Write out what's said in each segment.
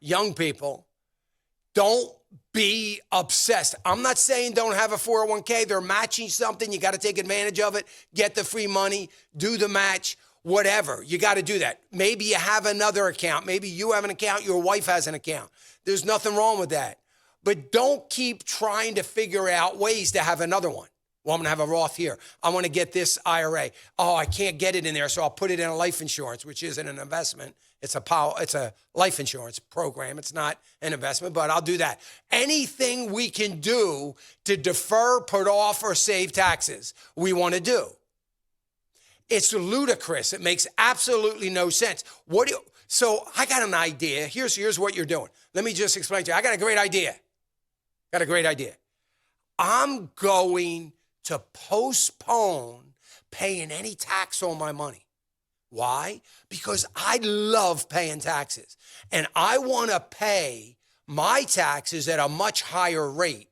young people, don't be obsessed. I'm not saying don't have a 401k. They're matching something. You got to take advantage of it. Get the free money. Do the match. Whatever. You got to do that. Maybe you have another account. Maybe you have an account. Your wife has an account. There's nothing wrong with that. But don't keep trying to figure out ways to have another one. Well, I'm going to have a Roth here. I want to get this IRA. Oh, I can't get it in there, so I'll put it in a life insurance, which isn't an investment. It's a life insurance program. It's not an investment, but I'll do that. Anything we can do to defer, put off, or save taxes, we want to do. It's ludicrous. It makes absolutely no sense. So I got an idea. Here's what you're doing. Let me just explain to you. I got a great idea. I'm going to postpone paying any tax on my money. Why? Because I love paying taxes. And I want to pay my taxes at a much higher rate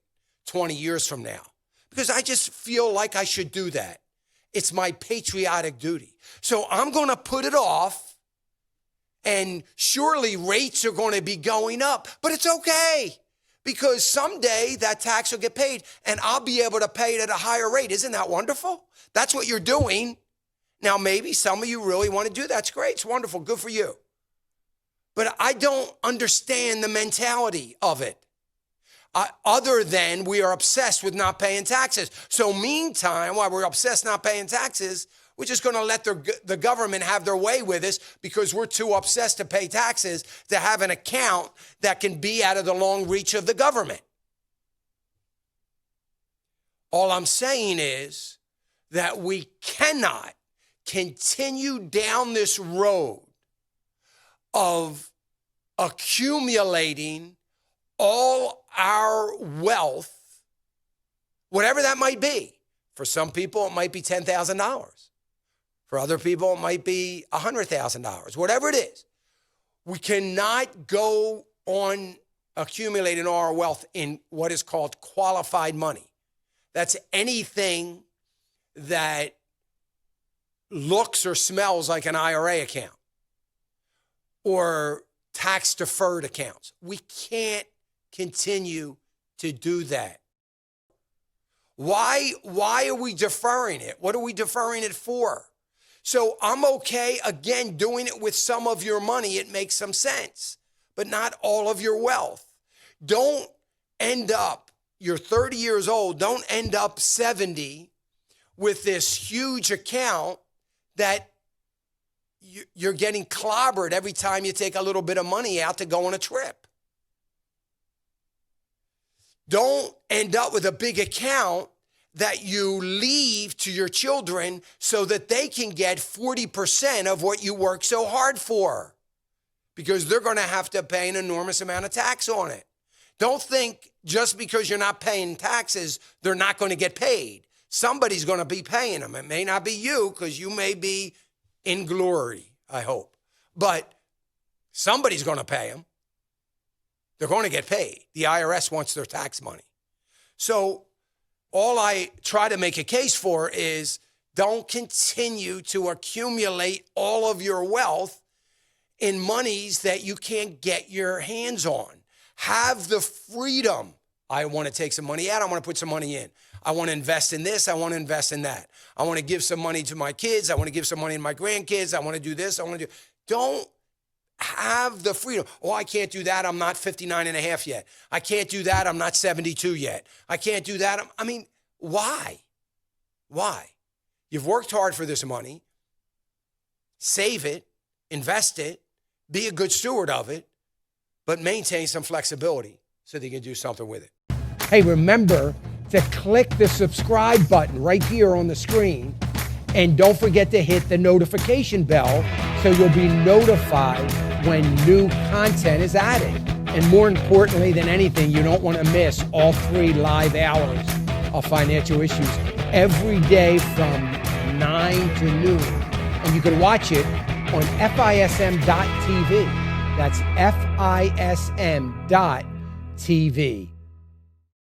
20 years from now. Because I just feel like I should do that. It's my patriotic duty. So I'm going to put it off. And surely rates are going to be going up. But it's okay. Because someday that tax will get paid and I'll be able to pay it at a higher rate. Isn't that wonderful? That's what you're doing. Now, maybe some of you really want to do that. That's great. It's wonderful. Good for you. But I don't understand the mentality of it. Other than we are obsessed with not paying taxes. So meantime, while we're obsessed not paying taxes, we're just going to let the government have their way with us because we're too obsessed to pay taxes to have an account that can be out of the long reach of the government. All I'm saying is that we cannot continue down this road of accumulating all our wealth, whatever that might be. For some people, it might be $10,000. For other people, it might be $100,000, whatever it is. We cannot go on accumulating all our wealth in what is called qualified money. That's anything that looks or smells like an IRA account or tax-deferred accounts. We can't continue to do that. Why are we deferring it? What are we deferring it for? So I'm okay, again, doing it with some of your money. It makes some sense, but not all of your wealth. Don't end up, you're 30 years old, don't end up 70 with this huge account that you're getting clobbered every time you take a little bit of money out to go on a trip. Don't end up with a big account that you leave to your children so that they can get 40% of what you work so hard for, because they're going to have to pay an enormous amount of tax on it. Don't think just because you're not paying taxes, they're not going to get paid. Somebody's going to be paying them. It may not be you because you may be in glory, I hope. But somebody's going to pay them. They're going to get paid. The IRS wants their tax money. So all I try to make a case for is don't continue to accumulate all of your wealth in monies that you can't get your hands on. Have the freedom. I want to take some money out. I want to put some money in. I want to invest in this. I want to invest in that. I want to give some money to my kids. I want to give some money to my grandkids. I want to do this. Don't have the freedom. Oh, I can't do that. I'm not 59 and a half yet. I can't do that. I'm not 72 yet. I can't do that. I mean, why? Why? You've worked hard for this money. Save it, invest it, be a good steward of it, but maintain some flexibility so that you can do something with it. Hey, remember to click the subscribe button right here on the screen. And don't forget to hit the notification bell so you'll be notified when new content is added. And more importantly than anything, you don't want to miss all 3 live hours of Financial Issues every day from 9 to noon. And you can watch it on FISM.TV. That's FISM.TV.